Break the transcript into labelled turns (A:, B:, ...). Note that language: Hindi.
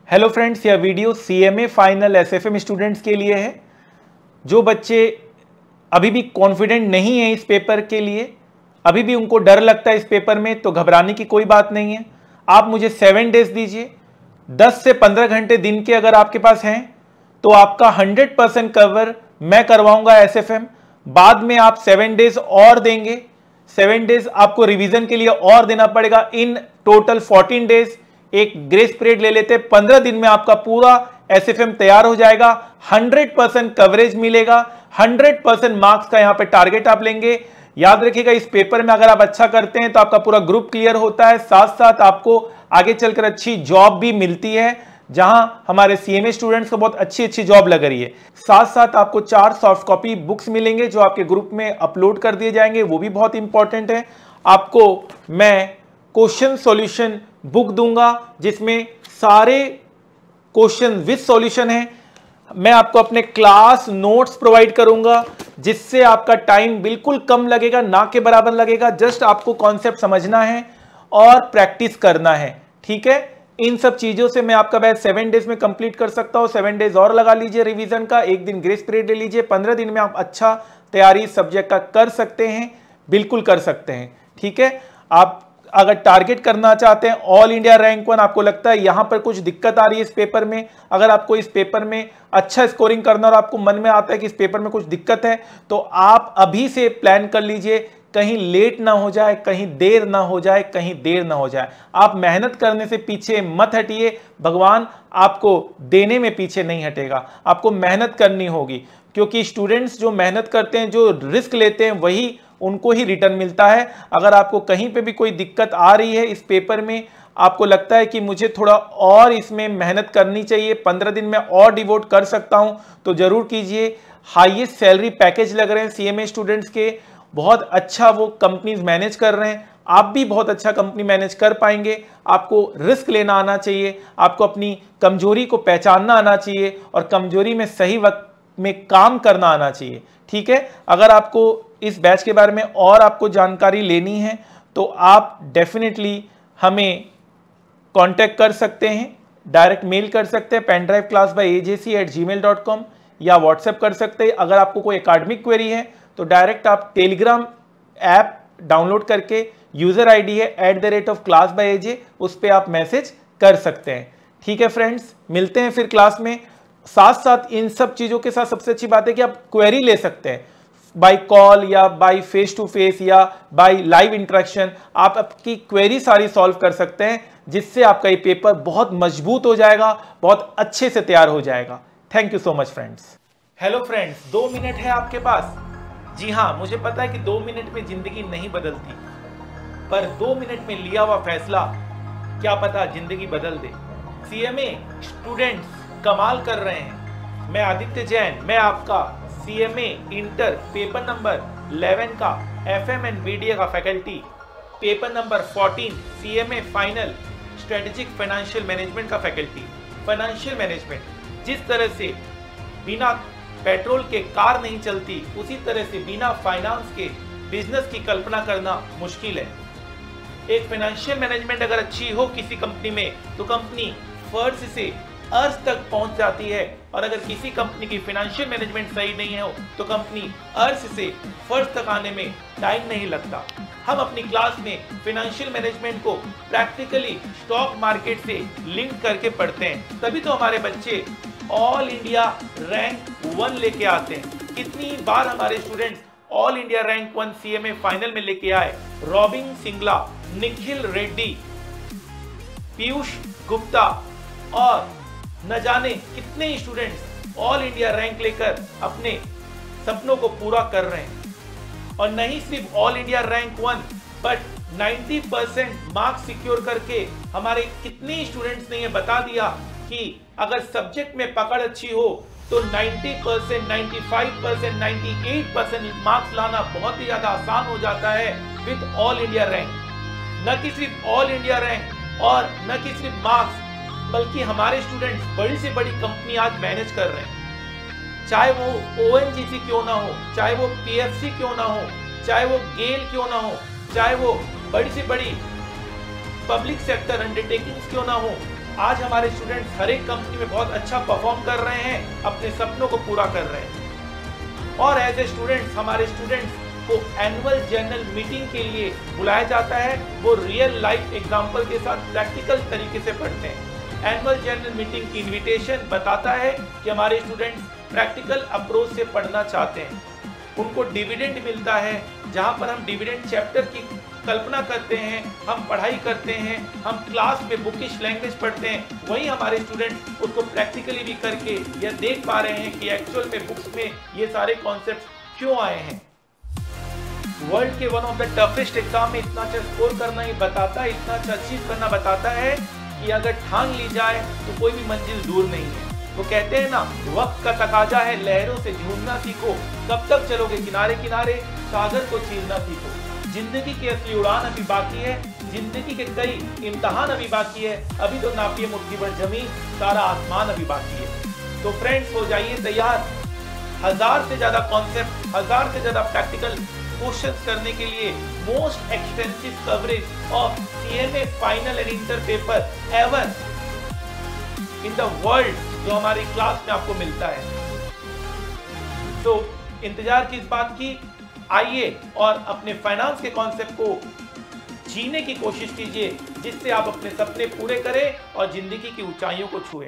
A: हेलो फ्रेंड्स, यह video CMA final SFM students के लिए है। जो बच्चे अभी भी कॉन्फिडेंट नहीं है इस पेपर के लिए, अभी भी उनको डर लगता है इस पेपर में, तो घबराने की कोई बात नहीं है। आप मुझे 7 डेज दीजिए, 10 से 15 घंटे दिन के अगर आपके पास हैं तो आपका 100% कवर मैं करवाऊंगा एसएफएम। बाद में आप 7 डेज और देंगे, 7 डेज आपको रिवीजन के लिए और देना पड़ेगा। इन टोटल 14 डेज एक ग्रेस पीरियड ले लेते हैं। 15 दिन में आपका पूरा एसएफएम तैयार हो जाएगा, 100% कवरेज मिलेगा, 100% मार्क्स का यहां पे टारगेट आप लेंगे। याद रखिएगा, इस पेपर में अगर आप अच्छा करते हैं तो आपका पूरा ग्रुप क्लियर होता है, साथ साथ आपको आगे चलकर अच्छी जॉब भी मिलती है, जहां हमारे सीएमए स्टूडेंट्स को बहुत अच्छी अच्छी जॉब लग रही है। साथ साथ आपको 4 सॉफ्ट कॉपी बुक्स मिलेंगे जो आपके ग्रुप में अपलोड कर दिए जाएंगे, वो भी बहुत इंपॉर्टेंट है। आपको मैं क्वेश्चन सॉल्यूशन बुक दूंगा जिसमें सारे क्वेश्चन विद सॉल्यूशन है। मैं आपको अपने क्लास नोट्स प्रोवाइड करूंगा जिससे आपका टाइम बिल्कुल कम लगेगा, ना के बराबर लगेगा। जस्ट आपको कॉन्सेप्ट समझना है और प्रैक्टिस करना है, ठीक है। इन सब चीजों से मैं आपका बैच 7 डेज में कंप्लीट कर सकता हूं। 7 डेज और लगा लीजिए रिवीजन का, एक दिन ग्रेस पीरियड ले लीजिए। 15 दिन में आप अच्छा तैयारी सब्जेक्ट का कर सकते हैं, बिल्कुल कर सकते हैं, ठीक है। आप अगर टारगेट करना चाहते हैं ऑल इंडिया रैंक 1, आपको लगता है यहां पर कुछ दिक्कत आ रही है इस पेपर में, अगर आपको इस पेपर में अच्छा स्कोरिंग करना और आपको मन में आता है कि इस पेपर में कुछ दिक्कत है, तो आप अभी से प्लान कर लीजिए, कहीं लेट ना हो जाए, कहीं देर ना हो जाए, कहीं देर ना हो जाए। आप मेहनत करने से पीछे मत हटिए, भगवान आपको देने में पीछे नहीं हटेगा। आपको मेहनत करनी होगी, क्योंकि स्टूडेंट्स जो मेहनत करते हैं, जो रिस्क लेते हैं, वही उनको ही रिटर्न मिलता है। अगर आपको कहीं पे भी कोई दिक्कत आ रही है इस पेपर में, आपको लगता है कि मुझे थोड़ा और इसमें मेहनत करनी चाहिए, 15 दिन में और डिवोट कर सकता हूं, तो जरूर कीजिए। हाईएस्ट सैलरी पैकेज लग रहे हैं सीएमए स्टूडेंट्स के, बहुत अच्छा वो कंपनीज मैनेज कर रहे हैं। आप भी बहुत अच्छा कंपनी मैनेज कर पाएंगे। आपको रिस्क लेना आना चाहिए, आपको अपनी कमजोरी को पहचानना आना चाहिए और कमजोरी में सही वक्त में काम करना आना चाहिए, ठीक है। अगर आपको इस बैच के बारे में और आपको जानकारी लेनी है तो आप डेफिनेटली हमें कांटेक्ट कर सकते हैं, डायरेक्ट मेल कर सकते हैं pendriveclass@ajc@gmail.com, या व्हाट्सएप कर सकते हैं। अगर आपको कोई एकेडमिक क्वेरी है तो डायरेक्ट आप टेलीग्राम ऐप डाउनलोड करके, यूजर आईडी है @class_aj, उस पर आप मैसेज कर सकते हैं, ठीक है। फ्रेंड्स, मिलते हैं फिर क्लास में। साथ साथ इन सब चीजों के साथ सबसे अच्छी बात है कि आप क्वेरी ले सकते हैं बाय कॉल या बाय फेस टू फेस या बाय लाइव इंटरेक्शन। आप आपकी क्वेरी सारी सॉल्व कर सकते हैं, जिससे आपका ये पेपर बहुत मजबूत हो जाएगा, बहुत अच्छे से तैयार हो जाएगा। Thank you so much friends. Hello friends, 2 minute है आपके पास। जी हाँ, मुझे पता है कि 2 मिनट में जिंदगी नहीं बदलती, पर 2 मिनट में लिया हुआ फैसला क्या पता जिंदगी बदल दे। सीएमए स्टूडेंट्स कमाल कर रहे हैं। मैं आदित्य जैन, मैं आपका सीएमए इंटर पेपर नंबर 11 का एफएम एंड बीडीए का faculty, paper number 14 CMA final strategic financial management का फैकल्टी। फाइनेंशियल मैनेजमेंट, जिस तरह से बिना पेट्रोल के कार नहीं चलती, उसी तरह से बिना फाइनेंस के बिजनेस की कल्पना करना मुश्किल है। एक फाइनेंशियल मैनेजमेंट अगर अच्छी हो किसी कंपनी में, तो कंपनी फर्श से अर्थ तक पहुंच जाती है, और अगर किसी कंपनी की फाइनेंशियल मैनेजमेंट सही नहीं हो तो कंपनी अर्थ से फर्श तक आने में टाइम नहीं लगता। हम अपनी क्लास में फाइनेंशियल मैनेजमेंट को प्रैक्टिकली स्टॉक मार्केट से लिंक करके पढ़ते हैं, तभी तो हमारे बच्चे ऑल इंडिया रैंक 1 लेके आते हैं। कितनी बार हमारे students all India rank 1 CMA final में लेके आए। रॉबिन सिंगला, निखिल रेड्डी, पीयूष गुप्ता और न जाने कितने स्टूडेंट्स ऑल इंडिया रैंक लेकर अपने सपनों को पूरा कर रहे हैं। और नहीं सिर्फ all India rank 1, but 90% marks secure करके हमारे कितने स्टूडेंट्स ने यह बता दिया कि अगर सब्जेक्ट में पकड़ अच्छी हो तो 90%, 95%, 98% मार्क्स लाना बहुत ही ज्यादा आसान हो जाता है विद ऑल इंडिया रैंक। न कि सिर्फ ऑल इंडिया रैंक और न कि सिर्फ मार्क्स, बल्कि हमारे स्टूडेंट्स बड़ी से बड़ी कंपनी आज मैनेज कर रहे हैं। चाहे वो ओएनजीसी क्यों ना हो, चाहे वो पीएफसी क्यों ना हो, चाहे वो गेल क्यों ना हो, चाहे वो बड़ी से बड़ी पब्लिक सेक्टर अंडरटेकिंग्स क्यों ना हो, आज हमारे स्टूडेंट्स हर एक कंपनी में बहुत अच्छा परफॉर्म कर रहे हैं, अपने सपनों को पूरा कर रहे हैं। और एज ए स्टूडेंट्स हमारे स्टूडेंट्स को एनुअल जनरल मीटिंग के लिए बुलाया जाता है। वो रियल लाइफ एग्जाम्पल के साथ प्रैक्टिकल तरीके से पढ़ते हैं। एनुअल जनरल मीटिंग की इन्विटेशन बताता है कि हमारे स्टूडेंट्स प्रैक्टिकल अप्रोच से पढ़ना चाहते हैं। उनको डिविडेंड मिलता है, जहां पर हम डिविडेंड चैप्टर की कल्पना करते हैं, हम पढ़ाई करते हैं, हम क्लास में बुकिश लैंग्वेज पढ़ते हैं, वही हमारे स्टूडेंट उसको प्रैक्टिकली भी करके यह देख पा रहे हैं कि एक्चुअल में बुक्स में ये सारे कॉन्सेप्ट क्यों आए हैं। वर्ल्ड के one of the toughest exam में इतना अच्छा स्कोर करना ही बताता है, इतना अच्छा अचीव करना बताता है कि अगर ठान ली जाए तो कोई भी मंजिल दूर नहीं है। वो कहते हैं ना, वक्त का तकाजा है लहरों से झूमना सीखो, कब तक चलोगे किनारे किनारे, सागर को चीरना सीखो। जिंदगी की असली उड़ान अभी बाकी है, जिंदगी के कई इम्तहान अभी बाकी है, अभी तो नापिए मुट्ठी भर जमीन, सारा आसमान अभी बाकी है। तो फ्रेंड्स हो जाइए तैयार 1000 से ज्यादा कॉन्सेप्ट, 1000 से ज्यादा प्रैक्टिकल क्वेश्चंस करने के लिए most extensive coverage of CMA final and inter paper ever in the world जो हमारी क्लास में आपको मिलता है। तो इंतजार किस बात की, आइए और अपने फाइनेंस के कॉन्सेप्ट को जीने की कोशिश कीजिए, जिससे आप अपने सपने पूरे करें और जिंदगी की ऊंचाइयों को छुएं।